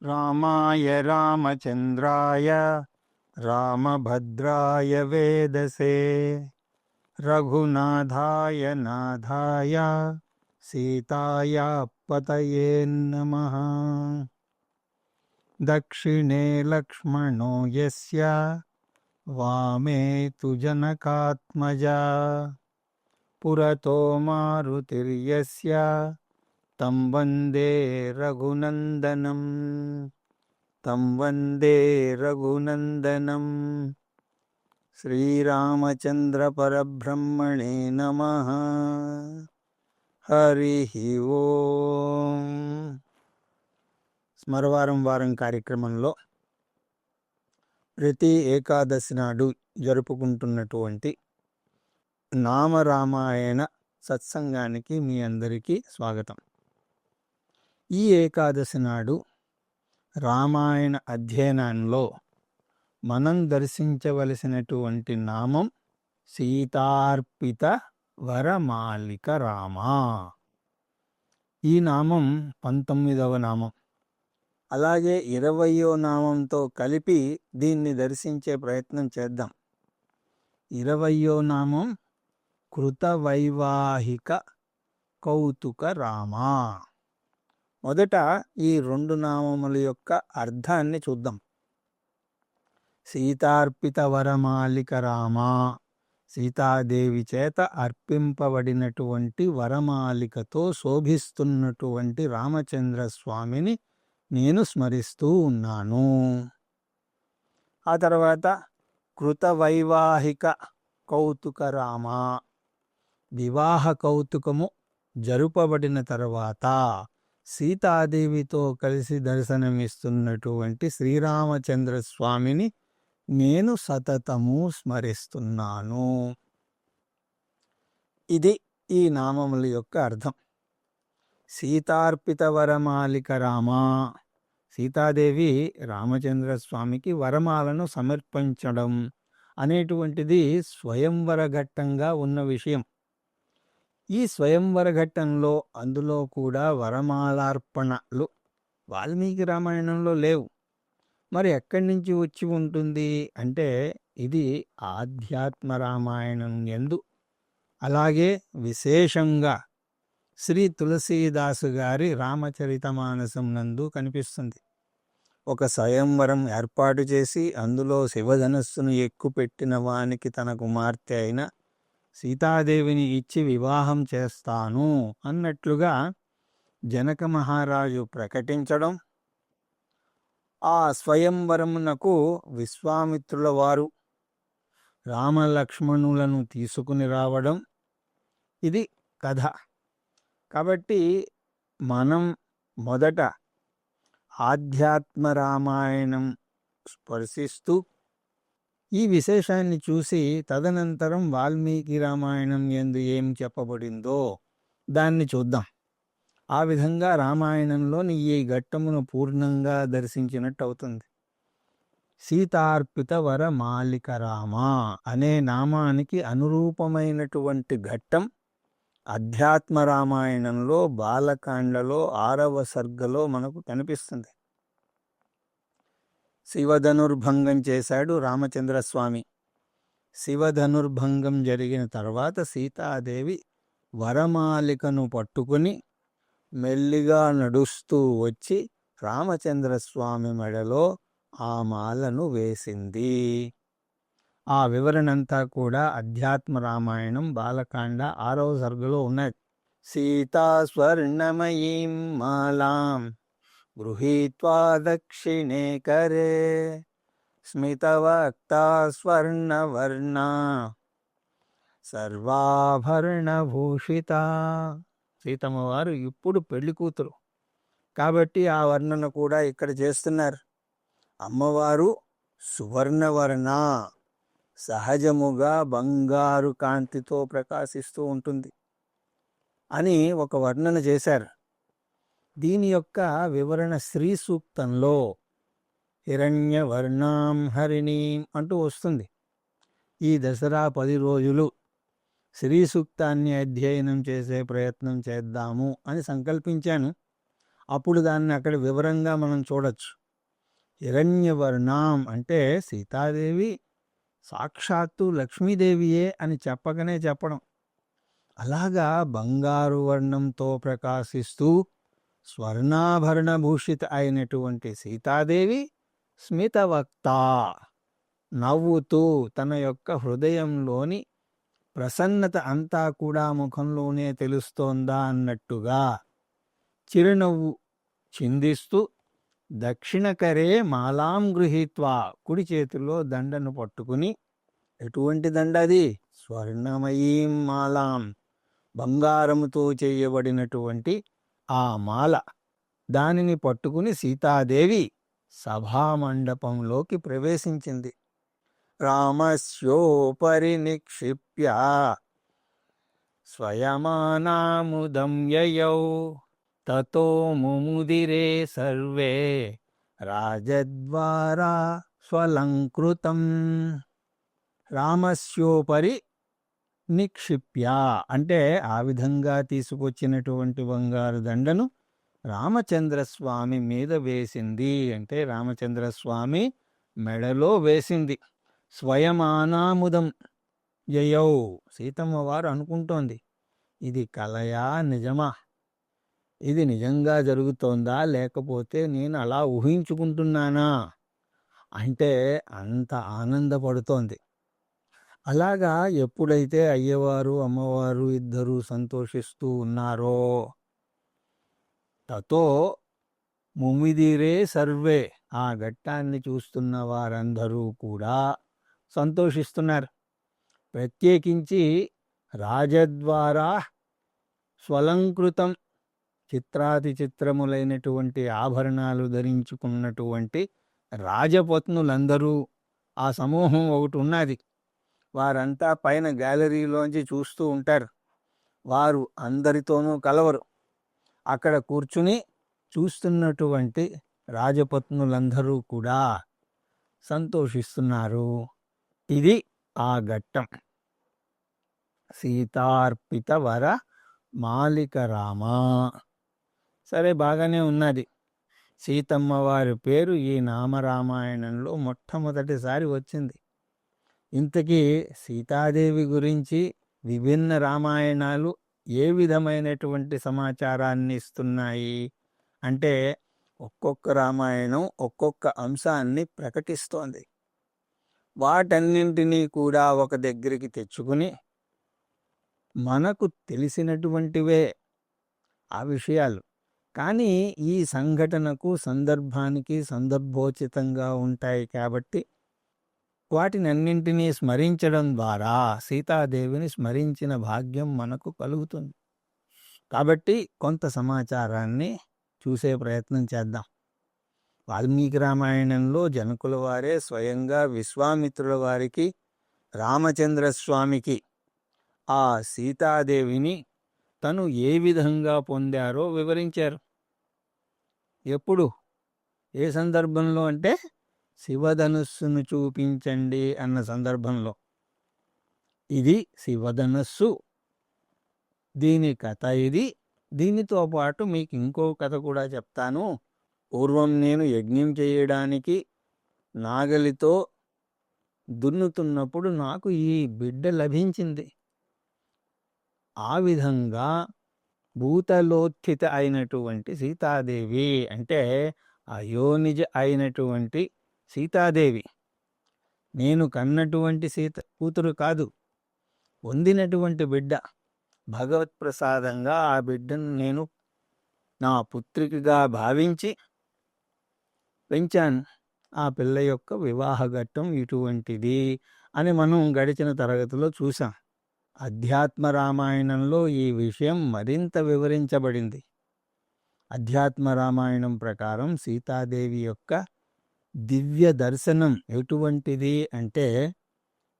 రామాయ రామచంద్రాయ రామభద్రాయ వేదసే రఘునాథాయ నాథాయ సీతాయ పతయే నమః. దక్షిణే లక్ష్మణో యస్య వామే తు జనకాత్మజా పురతో మారుతిర్యస్య తం వందే రఘునందనం. శ్రీరామచంద్ర పరబ్రహ్మణే నమః. హరి ఓం. స్మరవారం వారం కార్యక్రమంలో ప్రతి ఏకాదశి నాడు జరుపుకుంటున్నటువంటి నామరామాయణ సత్సంగానికి మీ అందరికీ స్వాగతం. ఈ ఏకాదశి నాడు రామాయణ అధ్యయనంలో మనం దర్శించవలసినటువంటి నామం సీతార్పిత వరమాలిక రామ. ఈ నామం 19వ నామం. అలాగే 20వ నామంతో కలిపి దీన్ని దర్శించే ప్రయత్నం చేద్దాం. 20వ నామం కృతవైవాహిక కౌతుక రామ. మొదట ఈ రెండు నామముల యొక్క అర్థాన్ని చూద్దాం. సీతార్పిత వరమాలిక రామ, సీతాదేవి చేత అర్పింపబడినటువంటి వరమాలికతో శోభిస్తున్నటువంటి రామచంద్ర స్వామిని నేను స్మరిస్తూ ఉన్నాను. ఆ తర్వాత కృతవైవాహిక కౌతుక రామ, వివాహ కౌతుకము జరుపబడిన తర్వాత సీతాదేవితో కలిసి దర్శనమిస్తున్నటువంటి శ్రీరామచంద్ర స్వామిని నేను సతతము స్మరిస్తున్నాను. ఇది ఈ నామముల యొక్క అర్థం. సీతార్పిత వరమాలిక రామ, సీతాదేవి రామచంద్ర స్వామికి వరమాలను సమర్పించడం అనేటువంటిది స్వయంవర ఘట్టంగా ఉన్న విషయం. ఈ స్వయంవర ఘట్టంలో అందులో కూడా వరమాలార్పణలు వాల్మీకి రామాయణంలో లేవు. మరి ఎక్కడి నుంచి వచ్చి ఉంటుంది అంటే ఇది ఆధ్యాత్మ రామాయణం యందు, అలాగే విశేషంగా శ్రీ తులసీదాసు గారి రామచరితమానసం నందు కనిపిస్తుంది. ఒక స్వయంవరం ఏర్పాటు చేసి అందులో శివధనస్సును ఎక్కుపెట్టిన వానికి తన కుమార్తె అయిన సీతాదేవిని ఇచ్చి వివాహం చేస్తాను అన్నట్లుగా జనక మహారాజు ప్రకటించడం, ఆ స్వయంవరమునకు విశ్వామిత్రుల వారు రామలక్ష్మణులను తీసుకుని రావడం, ఇది కథ. కాబట్టి మనం మొదట ఆధ్యాత్మ రామాయణం స్పర్శిస్తూ ఈ విశేషాన్ని చూసి తదనంతరం వాల్మీకి రామాయణం యందు ఏం చెప్పబడిందో దాన్ని చూద్దాం. ఆ విధంగా రామాయణంలోని ఈ ఘట్టమును పూర్ణంగా దర్శించినట్టు అవుతుంది. సీతార్పిత వరమాలిక రామ అనే నామానికి అనురూపమైనటువంటి ఘట్టం అధ్యాత్మ రామాయణంలో బాలకాండలో 6వ సర్గలో మనకు కనిపిస్తుంది. శివధనుర్భంగం చేశాడు రామచంద్రస్వామి. శివధనుర్భంగం జరిగిన తర్వాత సీతాదేవి వరమాలికను పట్టుకుని మెల్లిగా నడుస్తూ వచ్చి రామచంద్రస్వామి మెడలో ఆ మాలను వేసింది. ఆ వివరణంతా కూడా అధ్యాత్మ రామాయణం బాలకాండ 6వ సర్గలో ఉన్నది. సీతా స్వర్ణమయీం మాలాం గృహీత్వా దక్షిణే కరే స్మితవక్తా స్వర్ణవర్ణా సర్వాభరణభూషిత. సీతమ్మ వారు ఇప్పుడు పెళ్లి కూతురు కాబట్టి ఆ వర్ణన కూడా ఇక్కడ చేస్తున్నారు. అమ్మవారు సువర్ణవర్ణ, సహజముగా బంగారు కాంతితో ప్రకాశిస్తూ ఉంటుంది అని ఒక వర్ణన చేశారు. దీని యొక్క వివరణ శ్రీ సూక్తంలో హిరణ్యవర్ణాం హరిణీం అంటూ వస్తుంది. ఈ దసరా 10 రోజులు శ్రీ సూక్తాన్ని అధ్యయనం చేసే ప్రయత్నం చేద్దాము అని సంకల్పించాను. అప్పుడు దాన్ని అక్కడ వివరంగా మనం చూడొచ్చు. హిరణ్యవర్ణాం అంటే సీతాదేవి సాక్షాత్తు లక్ష్మీదేవియే అని చెప్పకనే చెప్పడం. అలాగా బంగారు వర్ణంతో ప్రకాశిస్తూ స్వర్ణాభరణ భూషిత అయినటువంటి సీతాదేవి స్మితవక్త, నవ్వుతూ తన యొక్క హృదయంలోని ప్రసన్నత అంతా కూడా ముఖంలోనే తెలుస్తోందా అన్నట్టుగా చిరునవ్వు చిందిస్తూ దక్షిణకరే మాలాం గృహీత్వా, కుడి చేతిలో దండను పట్టుకుని, ఎటువంటి దండ అది? స్వర్ణమయీం మాలాం, బంగారముతో చేయబడినటువంటి ఆ మాల, దానిని పట్టుకుని సీతాదేవి సభామండపంలోకి ప్రవేశించింది. రామస్యోపరి నిక్షిప్య స్వయమానాముదం యయౌ తతో ముముదిరే సర్వే రాజద్వారా స్వలంకృతం. రామస్యోపరి నిక్షిప్య అంటే ఆ విధంగా తీసుకొచ్చినటువంటి బంగారు దండను రామచంద్రస్వామి మీద వేసింది. అంటే రామచంద్రస్వామి మెడలో వేసింది. స్వయమానాముదం యయౌ, సీతమ్మ వారు అనుకుంటోంది, ఇది కలయా నిజమా? ఇది నిజంగా జరుగుతోందా లేకపోతే నేను అలా ఊహించుకుంటున్నానా అంటే అంత ఆనందపడుతోంది. అలాగా ఎప్పుడైతే అయ్యవారు అమ్మవారు ఇద్దరూ సంతోషిస్తూ ఉన్నారో తతో ముమిదిరే సర్వే, ఆ ఘట్టాన్ని చూస్తున్న వారందరూ కూడా సంతోషిస్తున్నారు. ప్రత్యేకించి రాజద్వారా స్వలంకృతం, చిత్రాతి చిత్రములైనటువంటి ఆభరణాలు ధరించుకున్నటువంటి రాజపత్నులందరూ, ఆ సమూహం ఒకటి ఉన్నది, వారంతా పైన గ్యాలరీలోంచి చూస్తూ ఉంటారు. వారు అందరితోనూ కలవరు. అక్కడ కూర్చుని చూస్తున్నటువంటి రాజపత్నులందరూ కూడా సంతోషిస్తున్నారు. ఇది ఆ ఘట్టం. సీతార్పిత వర మాలిక రామ. సరే, బాగానే ఉన్నది. సీతమ్మ వారి పేరు ఈ నామరామాయణంలో మొట్టమొదటిసారి వచ్చింది. ఇంతకీ సీతాదేవి గురించి విభిన్న రామాయణాలు ఏ విధమైనటువంటి సమాచారాన్ని ఇస్తున్నాయి అంటే, ఒక్కొక్క రామాయణం ఒక్కొక్క అంశాన్ని ప్రకటిస్తోంది. వాటన్నింటినీ కూడా ఒక దగ్గరికి తెచ్చుకుని మనకు తెలిసినటువంటివే ఆ విషయాలు, కానీ ఈ సంఘటనకు సందర్భానికి సందర్భోచితంగా ఉంటాయి కాబట్టి వాటిని అన్నింటినీ స్మరించడం ద్వారా సీతాదేవిని స్మరించిన భాగ్యం మనకు కలుగుతుంది. కాబట్టి కొంత సమాచారాన్ని చూసే ప్రయత్నం చేద్దాం. వాల్మీకి రామాయణంలో జనకుల వారే స్వయంగా విశ్వామిత్రుల వారికి, రామచంద్రస్వామికి ఆ సీతాదేవిని తను ఏ విధంగా పొందారో వివరించారు. ఎప్పుడు, ఏ సందర్భంలో అంటే శివధనుస్సును చూపించండి అన్న సందర్భంలో. ఇది శివధనస్సు, దీని కథ ఇది. దీనితో పాటు మీకు ఇంకో కథ కూడా చెప్తాను. పూర్వం నేను యజ్ఞం చేయడానికి నాగలితో దున్నుతున్నప్పుడు నాకు ఈ బిడ్డ లభించింది. ఆ విధంగా భూతలోత్థిత అయినటువంటి సీతాదేవి అంటే అయోనిజ అయినటువంటి సీతాదేవి, నేను కన్నటువంటి సీత కూతురు కాదు, పొందినటువంటి బిడ్డ. భగవత్ప్రసాదంగా ఆ బిడ్డను నేను నా పుత్రికగా భావించి పెంచాను. ఆ పిల్ల యొక్క వివాహ ఘట్టం ఇటువంటిది అని మనం గడిచిన తరగతిలో చూసాం. అధ్యాత్మ రామాయణంలో ఈ విషయం మరింత వివరించబడింది. అధ్యాత్మ రామాయణం ప్రకారం సీతాదేవి యొక్క దివ్య దర్శనం ఎటువంటిది అంటే,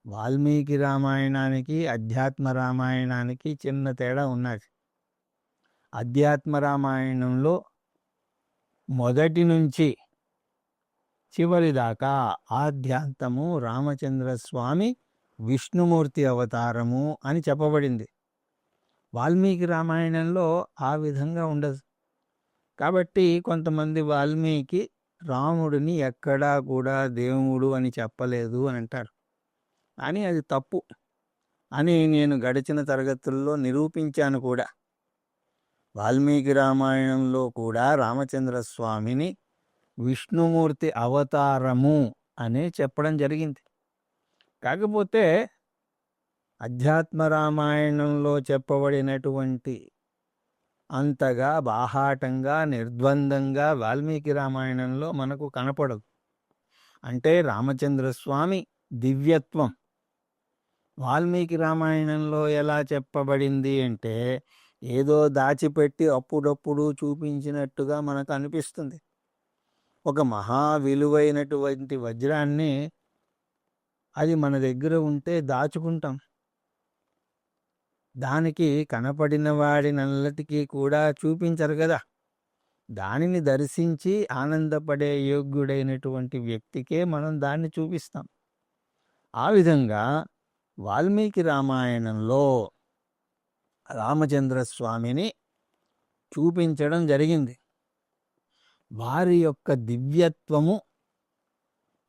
వాల్మీకి రామాయణానికి అధ్యాత్మ రామాయణానికి చిన్న తేడా ఉన్నది. అధ్యాత్మ రామాయణంలో మొదటి నుంచి చివరి దాకా ఆద్యాంతము రామచంద్రస్వామి విష్ణుమూర్తి అవతారము అని చెప్పబడింది. వాల్మీకి రామాయణంలో ఆ విధంగా ఉండదు. కాబట్టి కొంతమంది వాల్మీకి రాముడిని ఎక్కడా కూడా దేవుడు అని చెప్పలేదు అని అంటారు. కానీ అది తప్పు అని నేను గడిచిన తరగతుల్లో నిరూపించాను కూడా. వాల్మీకి రామాయణంలో కూడా రామచంద్ర స్వామిని విష్ణుమూర్తి అవతారము అనే చెప్పడం జరిగింది. కాకపోతే అధ్యాత్మ రామాయణంలో చెప్పబడినటువంటి అంతగా బాహాటంగా నిర్ద్వందంగా వాల్మీకి రామాయణంలో మనకు కనపడదు. అంటే రామచంద్రస్వామి దివ్యత్వం వాల్మీకి రామాయణంలో ఎలా చెప్పబడింది అంటే ఏదో దాచిపెట్టి అప్పుడప్పుడు చూపించినట్టుగా మనకు అనిపిస్తుంది. ఒక మహా విలువైనటువంటి వజ్రాన్ని అది మన దగ్గర ఉంటే దాచుకుంటాం. దానికి కనపడిన వాడినల్లటికీ కూడా చూపించరు కదా. దానిని దర్శించి ఆనందపడే యోగ్యుడైనటువంటి వ్యక్తికే మనం దాన్ని చూపిస్తాం. ఆ విధంగా వాల్మీకి రామాయణంలో రామచంద్రస్వామిని చూపించడం జరిగింది. వారి యొక్క దివ్యత్వము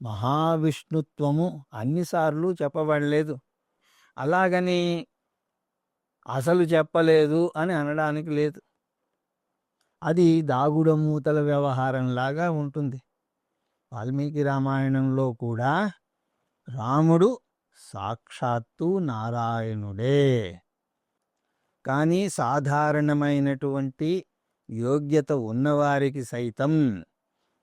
మహావిష్ణుత్వము అన్నిసార్లు చెప్పబడలేదు. అలాగని అసలు చెప్పలేదు అని అనడానికి లేదు. అది దాగుడమూతల వ్యవహారంలాగా ఉంటుంది. వాల్మీకి రామాయణంలో కూడా రాముడు సాక్షాత్తు నారాయణుడే. కానీ సాధారణమైనటువంటి యోగ్యత ఉన్నవారికి సైతం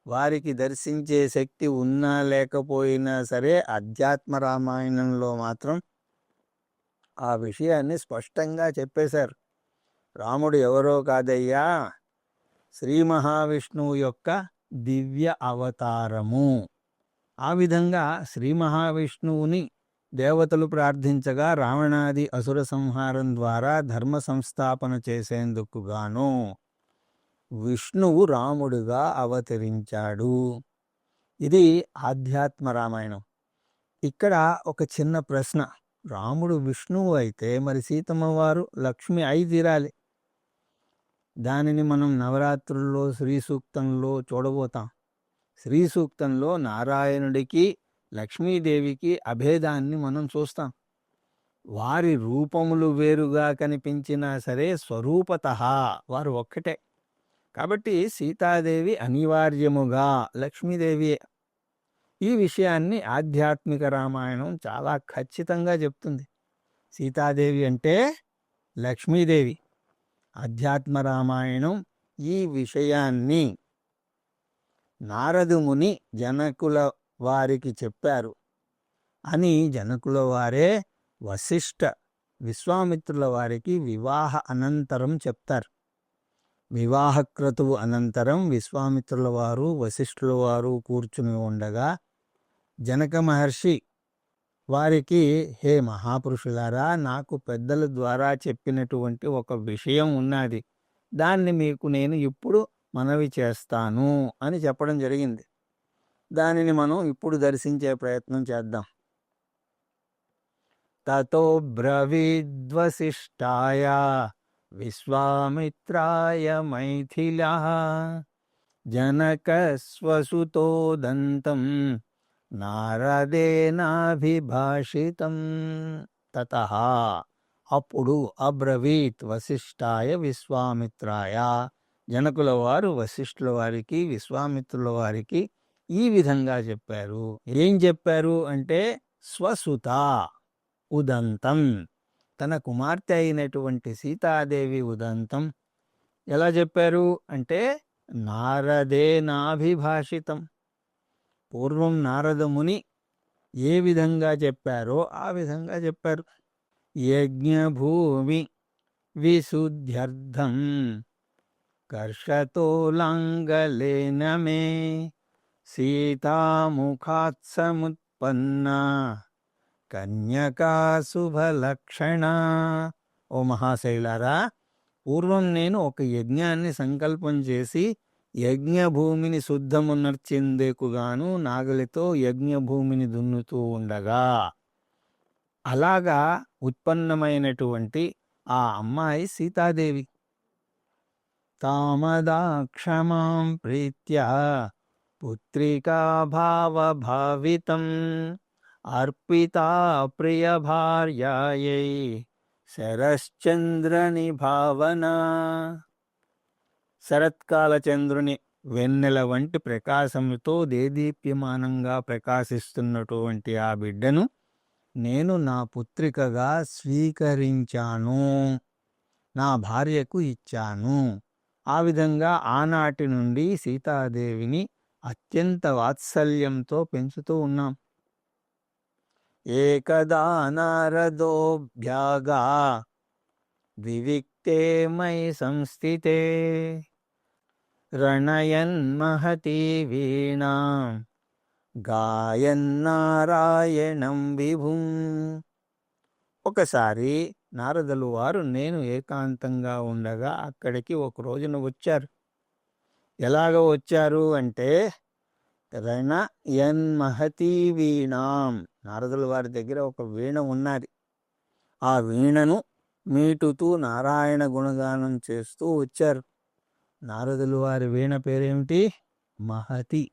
వారికి దర్శించే శక్తి ఉన్నా లేకపోయినా సరే అధ్యాత్మ రామాయణంలో మాత్రం ఆ విషయాన్ని స్పష్టంగా చెప్పేశారు. రాముడు ఎవరో కాదయ్యా, శ్రీ మహావిష్ణువు యొక్క దివ్య అవతారము. ఆ విధంగా శ్రీ మహావిష్ణువుని దేవతలు ప్రార్థించగా రావణాది అసుర సంహారం ద్వారా ధర్మ సంస్థాపన చేసేందుకు గాను విష్ణువు రాముడుగా అవతరించాడు. ఇది ఆధ్యాత్మ రామాయణం. ఇక్కడ ఒక చిన్న ప్రశ్న. రాముడు విష్ణువు అయితే మరి సీతమ్మ వారు లక్ష్మి అయి తీరాలి. దానిని మనం నవరాత్రుల్లో శ్రీ సూక్తంలో చూడబోతాం. శ్రీ సూక్తంలో నారాయణుడికి లక్ష్మీదేవికి అభేదాన్ని మనం చూస్తాం. వారి రూపములు వేరుగా కనిపించినా సరే స్వరూపతః వారు ఒక్కటే. కాబట్టి సీతాదేవి అనివార్యముగా లక్ష్మీదేవియే. ఈ విషయాన్ని ఆధ్యాత్మిక రామాయణం చాలా ఖచ్చితంగా చెప్తుంది. సీతాదేవి అంటే లక్ష్మీదేవి. అధ్యాత్మ రామాయణం ఈ విషయాన్ని నారదుముని జనకుల వారికి చెప్పారు అని జనకుల వారే వశిష్ఠ విశ్వామిత్రుల వారికి వివాహ అనంతరం చెప్తారు. వివాహ క్రతువు అనంతరం విశ్వామిత్రుల వారు వశిష్ఠుల వారు కూర్చుని ఉండగా జనక మహర్షి వారికి, హే మహాపురుషులారా, నాకు పెద్దల ద్వారా చెప్పినటువంటి ఒక విషయం ఉన్నది, దాన్ని మీకు నేను ఇప్పుడు మనవి చేస్తాను అని చెప్పడం జరిగింది. దానిని మనం ఇప్పుడు దర్శించే ప్రయత్నం చేద్దాం. తతో బ్రవీద్వశిష్టాయ విశ్వామిత్రాయ మైథిలః జనకస్వసుతోదంతం నారదేనాభిభాషితం. తతః అప్పుడు అబ్రవీత్ వశిష్టాయ విశ్వామిత్రాయ జనకుల వారు వశిష్ఠుల వారికి విశ్వామిత్రుల వారికి ఈ విధంగా చెప్పారు. ఏం చెప్పారు అంటే స్వసుత ఉదంతం, తన కుమార్తె అయినటువంటి సీతాదేవి ఉదంతం ఎలా చెప్పారు అంటే నారదేనాభిభాషితం. పూర్వం నారదముని ఏ విధంగా చెప్పారో ఆ విధంగా చెప్పారు. యజ్ఞభూమి విశుద్ధ్యర్థం కర్షతోలాంగలేన మే సీతాముఖాత్ సముత్పన్న కన్యకా శుభలక్షణ. ఓ మహాశైలారా, పూర్వం నేను ఒక యజ్ఞాన్ని సంకల్పం చేసి యజ్ఞభూమిని శుద్ధమునర్చేందుకుగాను నాగలితో యజ్ఞభూమిని దున్నుతూ ఉండగా అలాగా ఉత్పన్నమైనటువంటి ఆ అమ్మాయి సీతాదేవి. తామదాక్షమాం ప్రీత్య పుత్రికా భావభావితం అర్పితా ప్రియ భార్యాయై శరశ్చంద్రని భావన. శరత్కాల చంద్రుని వెన్నెల వంటి ప్రకాశంతో దేదీప్యమానంగా ప్రకాశిస్తున్నటువంటి ఆ బిడ్డను నేను నా పుత్రికగా స్వీకరించాను, నా భార్యకు ఇచ్చాను. ఆ విధంగా ఆనాటి నుండి సీతాదేవిని అత్యంత వాత్సల్యంతో పెంచుతూ ఉన్నాం. ఏకదా నారదోభ్యాగా వివిక్తే మయి సంస్థితే రణయన్మహతి వీణా గాయన్నారాయణం విభుం. ఒకసారి నారదులు వారు నేను ఏకాంతంగా ఉండగా అక్కడికి ఒక రోజున వచ్చారు. ఎలాగ వచ్చారు అంటే రణయన్మహతి వీణాం, నారదుల వారి దగ్గర ఒక వీణ ఉన్నది. ఆ వీణను మీటుతూ నారాయణ గుణగానం చేస్తూ వచ్చారు. నారదుల వారి వీణ పేరేమిటి? మహతి.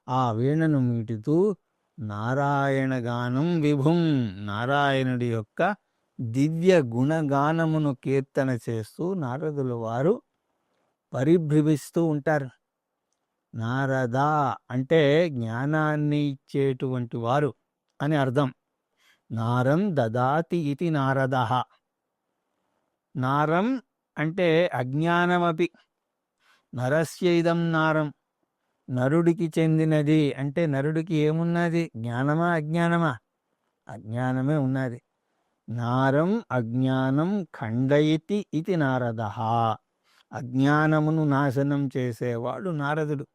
ఆ వీణను మీటుతూ నారాయణ గానం విభుం, నారాయణుడి యొక్క దివ్య గుణగానమును కీర్తన చేస్తూ నారదుల వారు పరిభ్రమిస్తూ ఉంటారు. నారద అంటే జ్ఞానాన్ని ఇచ్చేటువంటి వారు అని అర్థం. నారం దదాతి ఇది నారద. నారం అంటే అజ్ఞానమపి, నరస్య ఇదం నారం, నరుడికి చెందినది. అంటే నరుడికి ఏమున్నది? జ్ఞానమా అజ్ఞానమా? అజ్ఞానమే ఉన్నది. నారం అజ్ఞానం ఖండయతి ఇది నారద. అజ్ఞానమును నాశనం చేసేవాడు నారదుడు.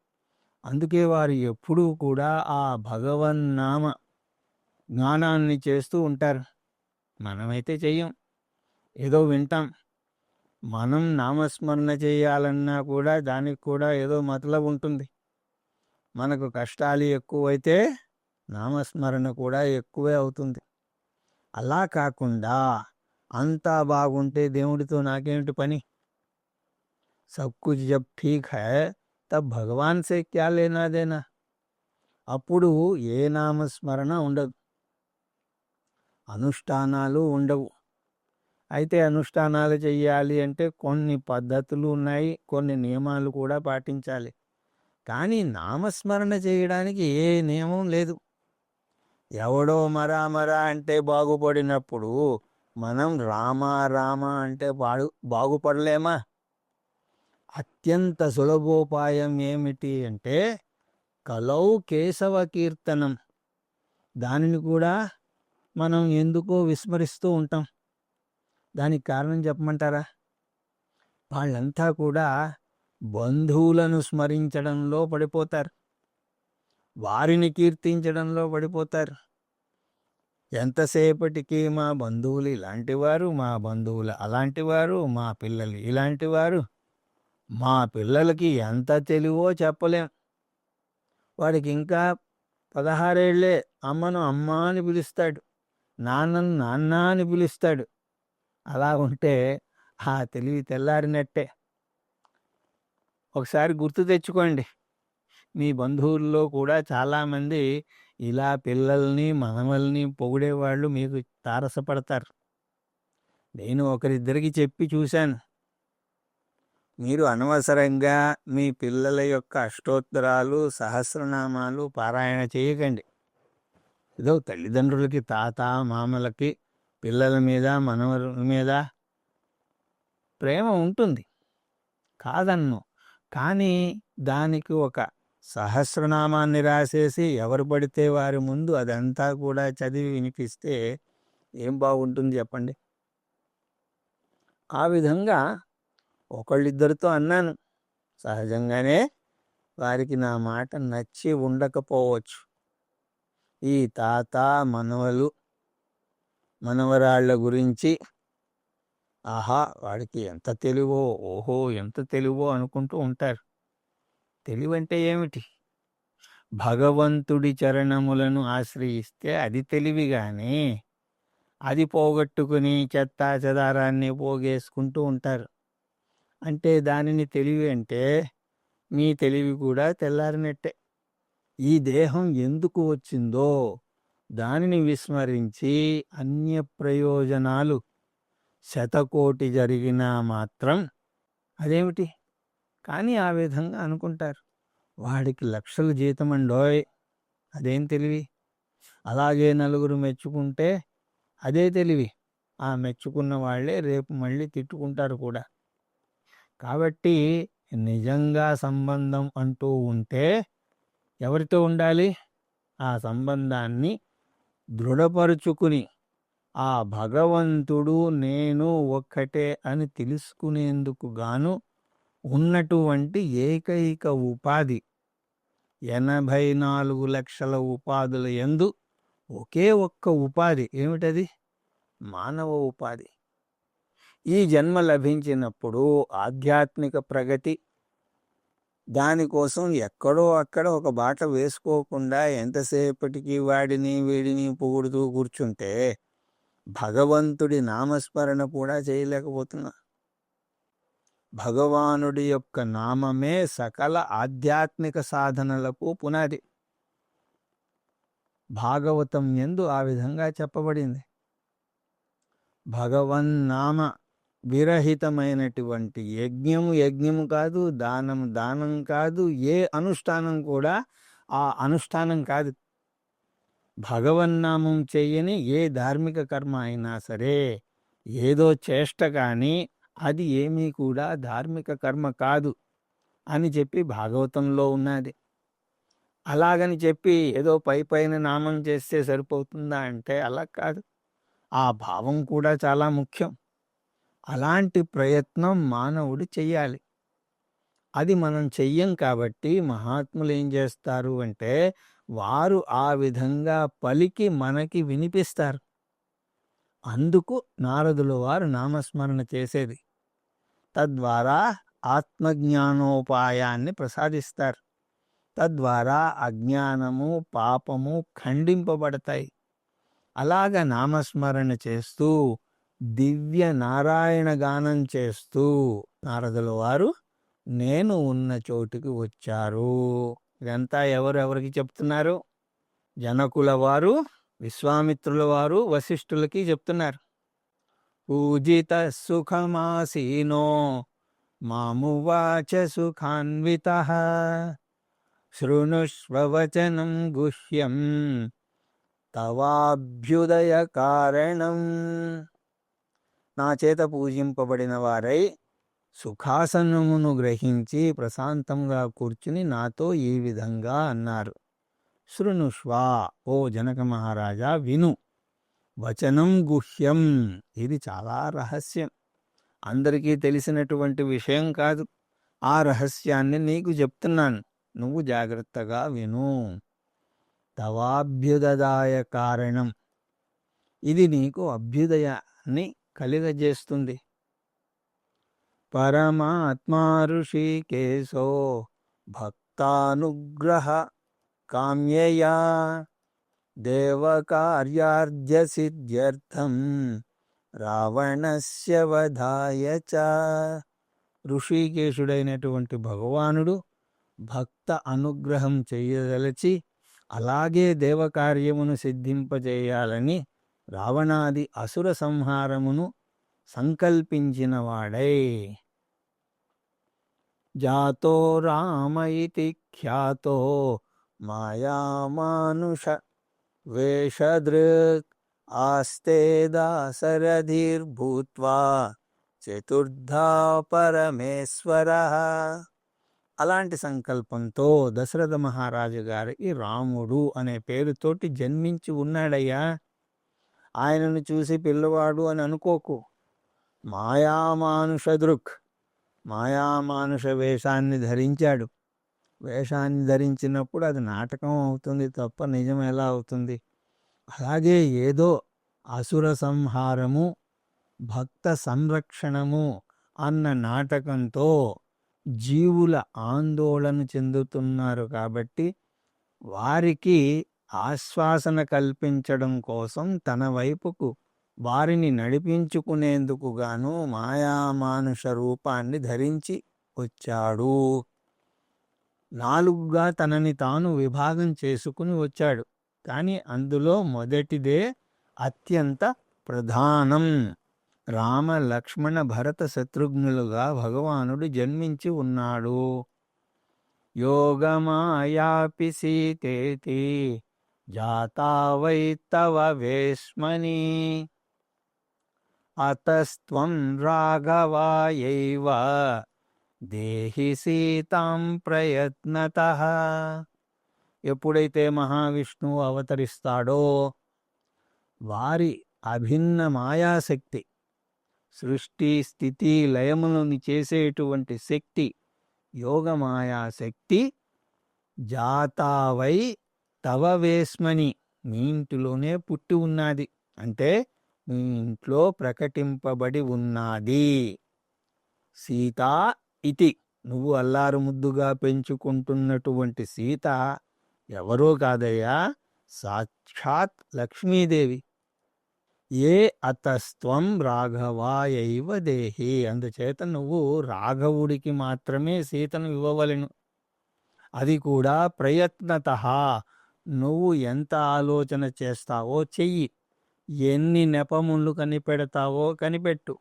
అందుకే వారు ఎప్పుడూ కూడా ఆ భగవన్నామ జ్ఞానాన్ని చేస్తూ ఉంటారు. మనమైతే చెయ్యం, ఏదో వింటాం. మనం నామస్మరణ చేయాలన్నా కూడా దానికి కూడా ఏదో మతలబు ఉంటుంది. మనకు కష్టాలు ఎక్కువైతే నామస్మరణ కూడా ఎక్కువే అవుతుంది. అలా కాకుండా అంతా బాగుంటే దేవుడితో నాకేమిటి పని? सब कुछ जब ठीक है तब భగవాన్ సే క్యా లేనా దేనా. అప్పుడు ఏ నామస్మరణ ఉండదు, అనుష్ఠానాలు ఉండవు. అయితే అనుష్ఠానాలు చెయ్యాలి అంటే కొన్ని పద్ధతులు ఉన్నాయి, కొన్ని నియమాలు కూడా పాటించాలి. కానీ నామస్మరణ చేయడానికి ఏ నియమం లేదు. ఎవడో మరా అంటే బాగుపడినప్పుడు మనం రామా రామ అంటే బాగుపడలేమా? అత్యంత సులభోపాయం ఏమిటి అంటే కలౌ కేశవ కీర్తనం. దానిని కూడా మనం ఎందుకో విస్మరిస్తూ ఉంటాం. దానికి కారణం చెప్పమంటారా? వాళ్ళంతా కూడా బంధువులను స్మరించడంలో పడిపోతారు, వారిని కీర్తించడంలో పడిపోతారు. ఎంతసేపటికి మా బంధువులు ఇలాంటివారు, మా బంధువులు అలాంటివారు, మా పిల్లలు ఇలాంటివారు. మా పిల్లలకి ఎంత తెలివో చెప్పలేం. వాడికి ఇంకా 16 ఏళ్లే. అమ్మను అమ్మ అని పిలుస్తాడు, నాన్నను నాన్న అని పిలుస్తాడు. అలా ఉంటే ఆ తెలివి తెల్లారినట్టే. ఒకసారి గుర్తు తెచ్చుకోండి, మీ బంధువుల్లో కూడా చాలామంది ఇలా పిల్లల్ని మనవల్ని పొగిడేవాళ్ళు మీకు తారసపడతారు. నేను ఒకరిద్దరికి చెప్పి చూశాను. మీరు అనవసరంగా మీ పిల్లల యొక్క అష్టోత్తరాలు సహస్రనామాలు పారాయణ చేయకండి. ఏదో తల్లిదండ్రులకి, తాత మామలకి పిల్లల మీద మనవల మీద ప్రేమ ఉంటుంది, కాదన్ను. కానీ దానికి ఒక సహస్రనామాన్ని రాసేసి ఎవరు పడితే వారి ముందు అదంతా కూడా చదివి వినిపిస్తే ఏం బాగుంటుంది చెప్పండి? ఆ విధంగా ఒకళ్ళిద్దరితో అన్నాను. సహజంగానే వారికి నా మాట నచ్చి ఉండకపోవచ్చు. ఈ తాత మనవలు మనవరాళ్ల గురించి ఆహా వాడికి ఎంత తెలివో, ఓహో ఎంత తెలివో అనుకుంటూ ఉంటారు. తెలివంటే ఏమిటి? భగవంతుడి చరణములను ఆశ్రయిస్తే అది తెలివి. కానీ అది పోగొట్టుకుని చెత్తా చెదారాన్ని పోగేసుకుంటూ ఉంటారు. అంటే దానిని తెలివి అంటే మీ తెలివి కూడా తెల్లారినట్టే. ఈ దేహం ఎందుకు వచ్చిందో దానిని విస్మరించి అన్య ప్రయోజనాలు శతకోటి జరిగినా మాత్రం అదేమిటి కానీ ఆ విధంగా అనుకుంటారు. వాడికి లక్షలు జీతమండోయ్, అదేం తెలివి. అలాగే నలుగురు మెచ్చుకుంటే అదే తెలివి. ఆ మెచ్చుకున్న వాళ్ళే రేపు మళ్ళీ తిట్టుకుంటారు కూడా. కాబట్టి నిజంగా సంబంధం అంటూ ఉంటే ఎవరితో ఉండాలి? ఆ సంబంధాన్ని దృఢపరుచుకుని ఆ భగవంతుడు నేను ఒక్కటే అని తెలుసుకునేందుకు గాను ఉన్నటువంటి ఏకైక ఉపాధి 84 లక్షల ఉపాధుల యందు ఒకే ఒక్క ఉపాధి ఏమిటది? మానవ ఉపాధి. ఈ జన్మ లభించినప్పుడు ఆధ్యాత్మిక ప్రగతి దానికోసం ఎక్కడో అక్కడ ఒక బాట వేసుకోకుండా ఎంతసేపటికి వాడిని వీడిని పొగుడుతూ కూర్చుంటే భగవంతుడి నామస్మరణ కూడా చేయలేకపోతున్నా. భగవానుడి యొక్క నామమే సకల ఆధ్యాత్మిక సాధనలకు పునాది. భాగవతం యందు ఆ విధంగా చెప్పబడింది. భగవన్నామ విరహితమైనటువంటి యజ్ఞము కాదు, దానం కాదు, ఏ అనుష్ఠానం కూడా ఆ అనుష్ఠానం కాదు. భగవన్నామం చెయ్యని ఏ ధార్మిక కర్మ అయినా సరే ఏదో చేష్ట కానీ అది ఏమీ కూడా ధార్మిక కర్మ కాదు అని చెప్పి భాగవతంలో ఉన్నది. అలాగని చెప్పి ఏదో పైన నామం చేస్తే సరిపోతుందా అంటే అలా కాదు. ఆ భావం కూడా చాలా ముఖ్యం. అలాంటి ప్రయత్నం మానవుడు చెయ్యాలి. అది మనం చెయ్యం కాబట్టి మహాత్ములు ఏం చేస్తారు అంటే వారు ఆ విధంగా పలికి మనకి వినిపిస్తారు. అందుకు నారదుల వారు నామస్మరణ చేసేది. తద్వారా ఆత్మజ్ఞానోపాయాన్ని ప్రసాదిస్తారు. తద్వారా అజ్ఞానము పాపము ఖండింపబడతాయి. అలాగ నామస్మరణ చేస్తూ దివ్య నారాయణ గానం చేస్తూ నారదుల వారు నేను ఉన్న చోటుకి వచ్చారు. ఇదంతా ఎవరెవరికి చెప్తున్నారు? జనకుల వారు, విశ్వామిత్రుల వారు వశిష్ఠులకి చెప్తున్నారు. పూజిత సుఖమాసీనో మామువాచ సుఖాన్వితః శృణుష్వచనం గుహ్యం తవాభ్యుదయ కారణం. నా చేత పూజింపబడిన వారై సుఖాసనమును గ్రహించి ప్రశాంతంగా కూర్చుని నాతో ఈ విధంగా అన్నారు. శృణుష్వా, ఓ జనక మహారాజా విను. వచనం గుహ్యం, ఇది చాలా రహస్యం, అందరికీ తెలిసినటువంటి విషయం కాదు. ఆ రహస్యాన్ని నీకు చెప్తున్నాను, నువ్వు జాగ్రత్తగా విను. తవాభ్యుదయాయ కారణం, ఇది నీకు అభ్యుదయాన్ని కలిగజేస్తుంది. పరమాత్మా ఋషికేశో భక్తానుగ్రహ కామ్యయా దేవకార్యార్థ సిద్ధ్యర్థం రావణస్య వధాయ చ. ఋషికేశుడైనటువంటి భగవానుడు భక్త అనుగ్రహం చేయదలచి అలాగే దేవకార్యమును సిద్ధింపజేయాలని రావణాది అసుర సంహారమును సంకల్పించిన వాడై జాతో రామ ఇతి ఖ్యాతో మాయామానుష వేషదృక్ ఆస్తే దాశరథిర్భూత్వా చతుర్థా పరమేశ్వరః. అలాంటి సంకల్పంతో దశరథ మహారాజు గారికి రాముడు అనే పేరుతోటి జన్మించి ఉన్నాడయ్యా. ఆయనను చూసి పిల్లవాడు అని అనుకోకు. మాయామానుష దృక్, మాయామానుష వేషాన్ని ధరించాడు. వేషాన్ని ధరించినప్పుడు అది నాటకం అవుతుంది తప్ప నిజం ఎలా అవుతుంది? అలాగే ఏదో అసుర సంహారము భక్త సంరక్షణము అన్న నాటకంతో జీవుల ఆందోళన చెందుతున్నారు కాబట్టి వారికి ఆశ్వాసన కల్పించడం కోసం తన వైపుకు వారిని నడిపించుకునేందుకు గాను మాయామానుష రూపాన్ని ధరించి వచ్చాడు. నాలుగుగా తనని తాను విభాగం చేసుకుని వచ్చాడు. కానీ అందులో మొదటిదే అత్యంత ప్రధానం. రామ లక్ష్మణ భరత శత్రుఘ్నులుగా భగవానుడు జన్మించి ఉన్నాడు. యోగమాయాపి సీతేతి జాతా వై తవ వేశ్మని అతస్త్వం రాఘవాయైవ దేహి సీతాం ప్రయత్నతః. ఎప్పుడైతే మహావిష్ణువు అవతరిస్తాడో వారి అభిన్న మాయాశక్తి, సృష్టి స్థితి లయములను చేసేటువంటి శక్తి, యోగమాయాశక్తి జాతావై తవ వేశ్మని మీ ఇంటిలోనే పుట్టి ఉన్నది, అంటే మీ ఇంట్లో ప్రకటింపబడి ఉన్నది. సీతా ఇతి, నువ్వు అల్లారు ముద్దుగా పెంచుకుంటున్నటువంటి సీత ఎవరో కాదయ్యా, సాక్షాత్ లక్ష్మీదేవి. ఏ అతస్త్వం రాఘవాయైవ దేహి, అందుచేత నువ్వు రాఘవుడికి మాత్రమే సీతను ఇవ్వవలెను. అది కూడా ప్రయత్నతః, నువ్వు ఎంత ఆలోచన చేస్తావో చెయ్యి, ఎన్ని నెపములు కనిపెడతావో కనిపెట్టు,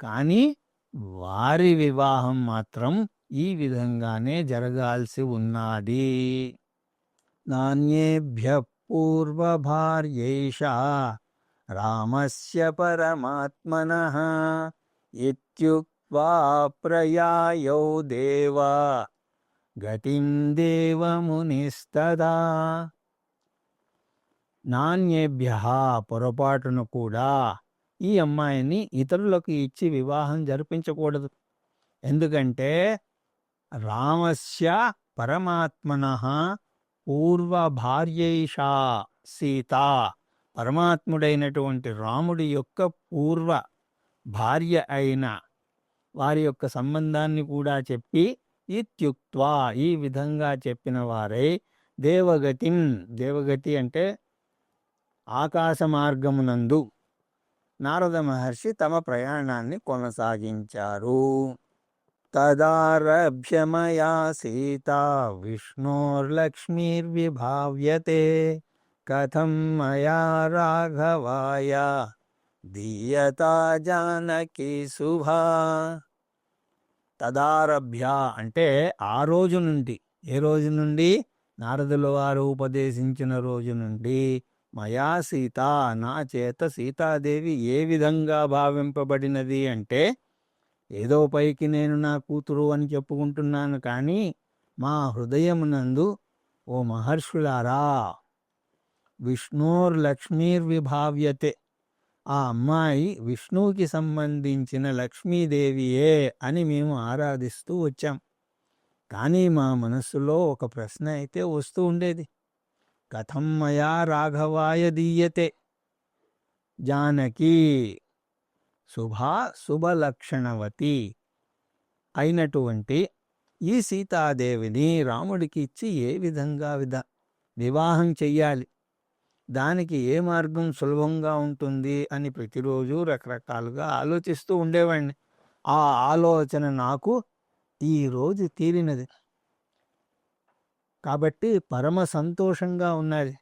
కానీ వారి వివాహం మాత్రం ఈ విధంగానే జరగాల్సి ఉన్నది. నాణ్యేభ్య పూర్వభార్యేషా రామస్య పరమాత్మనః ఇత్యుక్త్వా ప్రయాయౌ దేవా గతిం దేవమునిస్తదా. నాణ్యేభ్య, పొరపాటును కూడా ఈ అమ్మాయిని ఇతరులకు ఇచ్చి వివాహం జరిపించకూడదు. ఎందుకంటే రామస్య పరమాత్మనః పూర్వభార్యైషా సీత, పరమాత్ముడైనటువంటి రాముడి యొక్క పూర్వ భార్య అయిన వారి యొక్క సంబంధాన్ని కూడా చెప్పి, ఇత్యుక్త్వా ఈ విధంగా చెప్పిన వారై, దేవగతిం, దేవగతి అంటే ఆకాశ మార్గమునందు నారద మహర్షి తమ ప్రయాణాన్ని కొనసాగించారు. తదారభ్య మయా సీత విష్ణోర్లక్ష్మీర్విభావ్యతే కథం మయా రాఘవాయ దీయతా జానకి శుభా. తదారభ్య అంటే ఆ రోజు నుండి, ఏ రోజు నుండి? నారదుల వారు ఉపదేశించిన రోజు నుండి. మయా సీత, నా చేత సీతాదేవి ఏ విధంగా భావింపబడినది అంటే, ఏదో పైకి నేను నా కూతురు అని చెప్పుకుంటున్నాను, కానీ మా హృదయమునందు ఓ మహర్షులారా, విష్ణోర్లక్ష్మీర్విభావ్యతే, ఆ అమ్మాయి విష్ణువుకి సంబంధించిన లక్ష్మీదేవియే అని మేము ఆరాధిస్తూ వచ్చాం. కానీ మా మనస్సులో ఒక ప్రశ్న అయితే వస్తూ ఉండేది, కథం మయా రాఘవాయ దీయతే జానకి శుభలక్షణవతి అయినటువంటి ఈ సీతాదేవిని రాముడికి ఇచ్చి ఏ విధంగా వివాహం చెయ్యాలి, దానికి ఏ మార్గం సులభంగా ఉంటుంది అని ప్రతిరోజు రకరకాలుగా ఆలోచిస్తూ ఉండేవాడిని. ఆ ఆలోచన నాకు ఈరోజు తీరినది కాబట్టి పరమ సంతోషంగా ఉన్నది.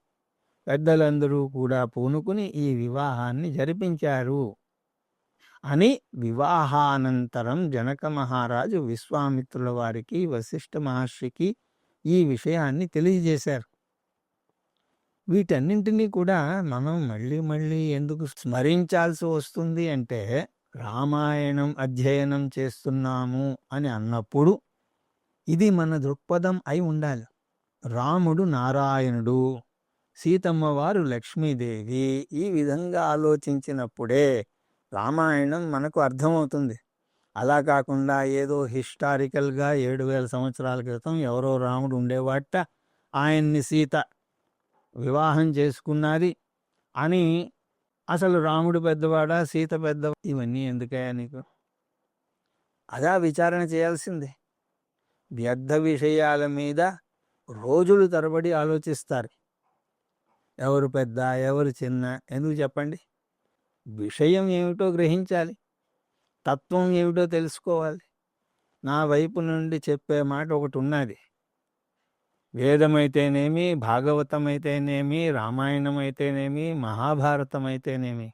పెద్దలందరూ కూడా పూనుకుని ఈ వివాహాన్ని జరిపించారు అని వివాహానంతరం జనక మహారాజు విశ్వామిత్రుల వారికి, వశిష్ఠ మహర్షికి ఈ విషయాన్ని తెలియజేశారు. వీటన్నింటినీ కూడా మనం మళ్ళీ మళ్ళీ ఎందుకు స్మరించాల్సి వస్తుంది అంటే, రామాయణం అధ్యయనం చేస్తున్నాము అని అన్నప్పుడు ఇది మన దృక్పథం అయి ఉండాలి. రాముడు నారాయణుడు, సీతమ్మ వారు లక్ష్మీదేవి, ఈ విధంగా ఆలోచించినప్పుడే రామాయణం మనకు అర్థమవుతుంది. అలా కాకుండా ఏదో హిస్టారికల్గా 7,000 సంవత్సరాల క్రితం ఎవరో రాముడు ఉండేవాట, ఆయన్ని సీత వివాహం చేసుకున్నది అని, అసలు రాముడు పెద్దవాడా సీత పెద్ద, ఇవన్నీ ఎందుకయ్యా నీకు? అదా విచారణ చేయాల్సిందే. వ్యర్థ విషయాల మీద రోజులు తరబడి ఆలోచిస్తారు. ఎవరు పెద్ద ఎవరు చిన్న ఎందుకు చెప్పండి? విషయం ఏమిటో గ్రహించాలి, తత్వం ఏమిటో తెలుసుకోవాలి. నా వైపు నుండి చెప్పే మాట ఒకటి ఉన్నది, వేదమైతేనేమి, భాగవతం అయితేనేమి, రామాయణం అయితేనేమి, మహాభారతం అయితేనేమి,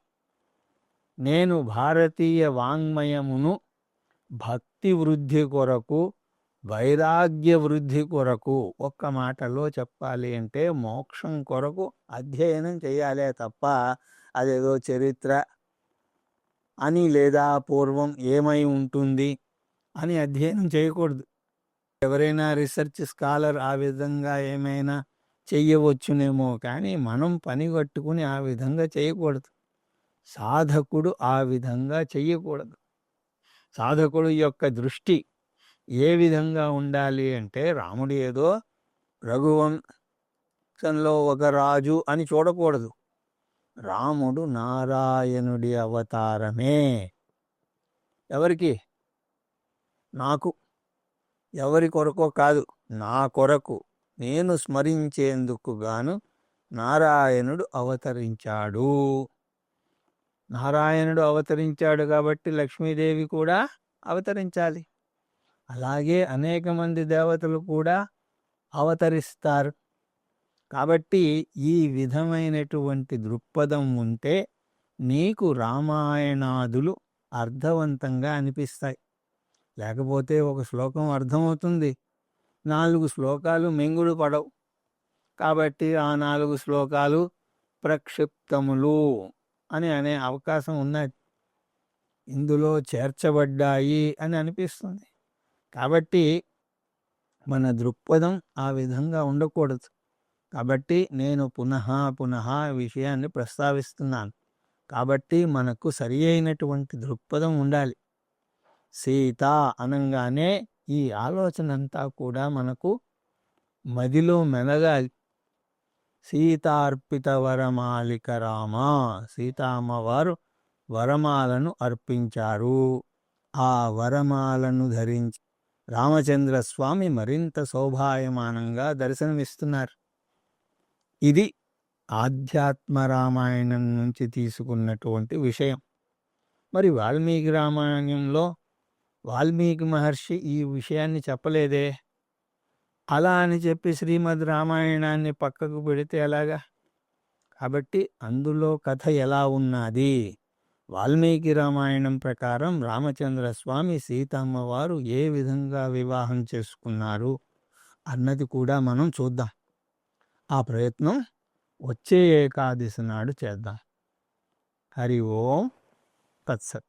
నేను భారతీయ వాంగ్మయమును భక్తి వృద్ధి కొరకు, వైరాగ్య వృద్ధి కొరకు, ఒక్క మాటలో చెప్పాలి అంటే మోక్షం కొరకు అధ్యయనం చేయాలే తప్ప అదేదో చరిత్ర అని లేదా పూర్వం ఏమై ఉంటుంది అని అధ్యయనం చేయకూడదు. ఎవరైనా రీసెర్చ్ స్కాలర్ ఆ విధంగా ఏమైనా చెయ్యవచ్చునేమో, కానీ మనం పని కట్టుకుని ఆ విధంగా చేయకూడదు. సాధకుడు ఆ విధంగా చెయ్యకూడదు. సాధకుడు యొక్క దృష్టి ఏ విధంగా ఉండాలి అంటే, రాముడు ఏదో రఘువంశంలో ఒక రాజు అని చూడకూడదు. రాముడు నారాయణుడి అవతారమే. ఎవరికి? నాకు. ఎవరి కొరకో కాదు, నా కొరకు, నేను స్మరించేందుకు గాను నారాయణుడు అవతరించాడు. నారాయణుడు అవతరించాడు కాబట్టి లక్ష్మీదేవి కూడా అవతరించాలి. అలాగే అనేక మంది దేవతలు కూడా అవతరిస్తారు. కాబట్టి ఈ విధమైనటువంటి దృక్పథం ఉంటే నీకు రామాయణాదులు అర్థవంతంగా అనిపిస్తాయి. లేకపోతే ఒక శ్లోకం అర్థమవుతుంది, 4 శ్లోకాలు మెంగుడు పడవు. కాబట్టి ఆ 4 శ్లోకాలు ప్రక్షిప్తములు అని అనే అవకాశం ఉన్నది, ఇందులో చేర్చబడ్డాయి అని అనిపిస్తుంది. కాబట్టి మన దృక్పథం ఆ విధంగా ఉండకూడదు. కాబట్టి నేను పునః విషయాన్ని ప్రస్తావిస్తున్నాను. కాబట్టి మనకు సరి అయినటువంటి దృక్పథం ఉండాలి. సీత అనగానే ఈ ఆలోచన అంతా కూడా మనకు మదిలో మెలగాలి. సీతార్పిత వరమాలిక రామ, సీతామ్మవారు వరమాలను అర్పించారు. ఆ వరమాలను ధరించి రామచంద్రస్వామి మరింత శోభాయమానంగా దర్శనమిస్తున్నారు. ఇది ఆధ్యాత్మ రామాయణం నుంచి తీసుకున్నటువంటి విషయం. మరి వాల్మీకి రామాయణంలో వాల్మీకి మహర్షి ఈ విషయాన్ని చెప్పలేదే. అలా అని చెప్పి శ్రీమద్ రామాయణాన్ని పక్కకు పెడితే ఎలాగా? కాబట్టి అందులో కథ ఎలా ఉన్నది? వాల్మీకి రామాయణం ప్రకారం రామచంద్రస్వామి సీతమ్మ వారు ఏ విధంగా వివాహం చేసుకున్నారు అన్నది కూడా మనం చూద్దాం. ఆ ప్రయత్నం వచ్చే ఏకాదశి నాడు చేద్దాం. హరి ఓం తత్సత్.